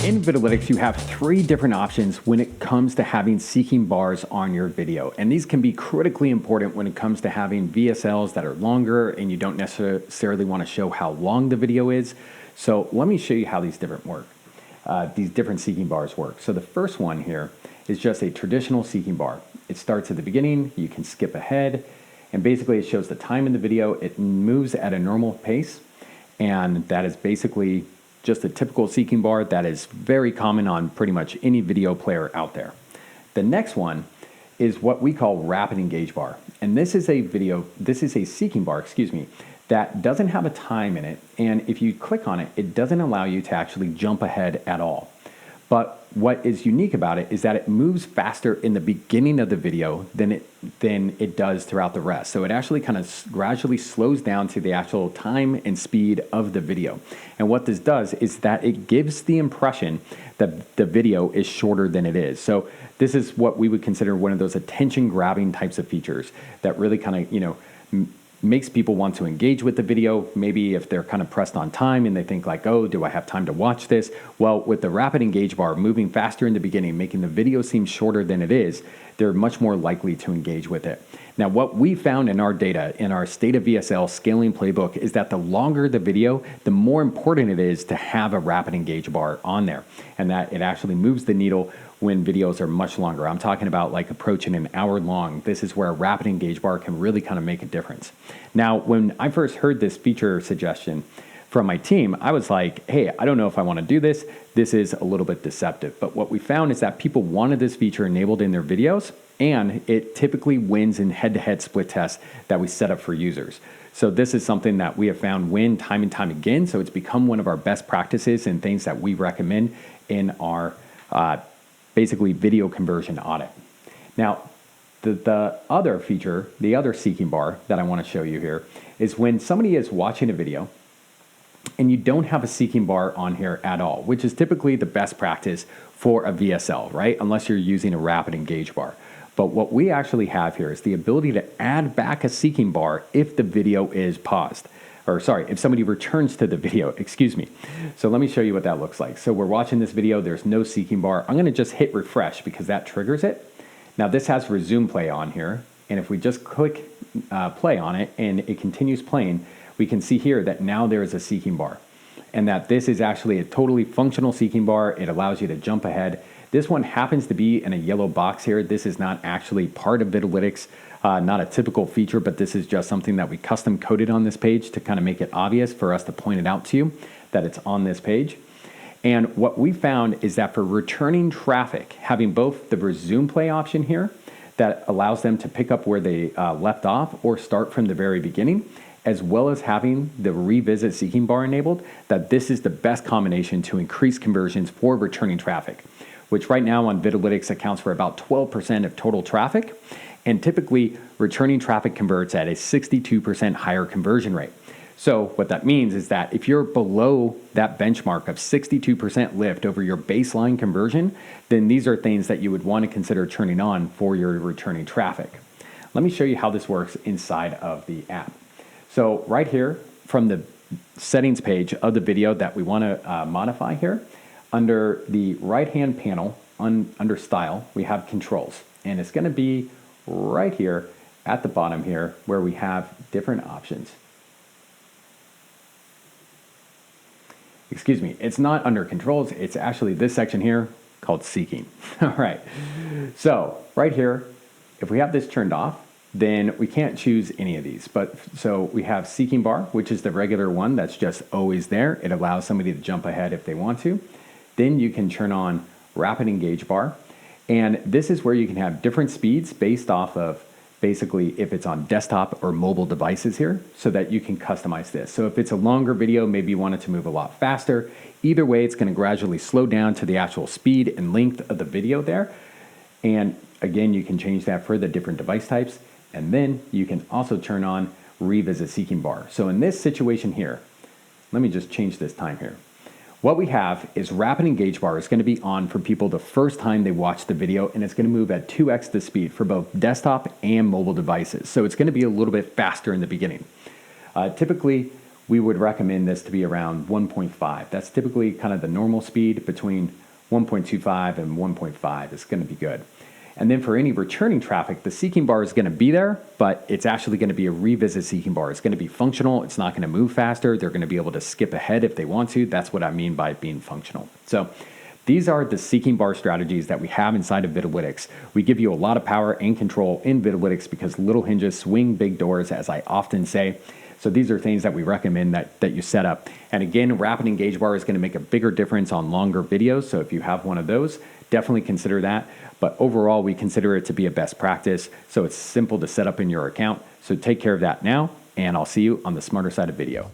In Vidalytics, you have 3 different options when it comes to having seeking bars on your video. And these can be critically important when it comes to having VSLs that are longer and you don't necessarily want to show how long the video is. So let me show you how these different seeking bars work. So the first one here is just a traditional seeking bar. It starts at the beginning, you can skip ahead, and basically it shows the time in the video. It moves at a normal pace, and that is basically just a typical seeking bar that is very common on pretty much any video player out there. The next one is what we call rapid engage bar. And this is a seeking bar, that doesn't have a time in it. And if you click on it, it doesn't allow you to actually jump ahead at all. But what is unique about it is that it moves faster in the beginning of the video than it does throughout the rest. So it actually kind of gradually slows down to the actual time and speed of the video. And what this does is that it gives the impression that the video is shorter than it is. So this is what we would consider one of those attention grabbing types of features that really kind of, makes people want to engage with the video. Maybe if they're kind of pressed on time and they think like, oh, do I have time to watch this? Well, with the rapid engage bar moving faster in the beginning, making the video seem shorter than it is, they're much more likely to engage with it. Now, what we found in our data, in our State of VSL scaling playbook, is that the longer the video, the more important it is to have a rapid engage bar on there, and that it actually moves the needle when videos are much longer. I'm talking about like approaching an hour long. This is where a rapid engage bar can really kind of make a difference. Now, when I first heard this feature suggestion from my team, I was like, hey, I don't know if I want to do this. This is a little bit deceptive. But what we found is that people wanted this feature enabled in their videos, and it typically wins in head-to-head split tests that we set up for users. So this is something that we have found win time and time again. So it's become one of our best practices and things that we recommend in our basically video conversion audit. Now, the other feature, the other seeking bar that I want to show you here is when somebody is watching a video and you don't have a seeking bar on here at all, which is typically the best practice for a VSL, right? Unless you're using a rapid engage bar. But what we actually have here is the ability to add back a seeking bar if the video is paused. Or sorry, if somebody returns to the video, excuse me. So let me show you what that looks like. So we're watching this video, there's no seeking bar. I'm gonna just hit refresh because that triggers it. Now this has resume play on here. And if we just click play on it and it continues playing, we can see here that now there is a seeking bar. And that this is actually a totally functional seeking bar. It allows you to jump ahead. This one happens to be in a yellow box here. This is not actually part of Vidalytics. Not a typical feature, but this is just something that we custom coded on this page to kind of make it obvious for us to point it out to you that it's on this page. And what we found is that for returning traffic, having both the resume play option here that allows them to pick up where they left off or start from the very beginning, as well as having the revisit seeking bar enabled, that this is the best combination to increase conversions for returning traffic, which right now on Vidalytics accounts for about 12% of total traffic. And typically, returning traffic converts at a 62% higher conversion rate. So what that means is that if you're below that benchmark of 62% lift over your baseline conversion, then these are things that you would want to consider turning on for your returning traffic. Let me show you how this works inside of the app. So right here from the settings page of the video that we want to modify here, under the right-hand panel under style, we have controls. And it's going to be right here at the bottom here where we have different options. Excuse me, it's not under controls, it's actually this section here called seeking. All right, so right here, if we have this turned off, then we can't choose any of these. But so we have seeking bar, which is the regular one that's just always there. It allows somebody to jump ahead if they want to. Then you can turn on rapid engage bar. And this is where you can have different speeds based off of basically if it's on desktop or mobile devices here so that you can customize this. So if it's a longer video, maybe you want it to move a lot faster. Either way, it's going to gradually slow down to the actual speed and length of the video there. And again, you can change that for the different device types. And then you can also turn on revisit seeking bar. So in this situation here, let me just change this time here. What we have is rapid engage bar is going to be on for people the first time they watch the video, and it's going to move at 2x the speed for both desktop and mobile devices. So it's going to be a little bit faster in the beginning. Typically, we would recommend this to be around 1.5. That's typically kind of the normal speed. Between 1.25 and 1.5 is going to be good. And then for any returning traffic, the seeking bar is going to be there, but it's actually going to be a revisit seeking bar. It's going to be functional. It's not going to move faster. They're going to be able to skip ahead if they want to. That's what I mean by being functional. So these are the seeking bar strategies that we have inside of Vidalytics. We give you a lot of power and control in Vidalytics because little hinges swing big doors, as I often say. So these are things that we recommend that you set up. And again, rapid engage bar is going to make a bigger difference on longer videos. So if you have one of those, definitely consider that. But overall, we consider it to be a best practice. So it's simple to set up in your account. So take care of that now, and I'll see you on the smarter side of video.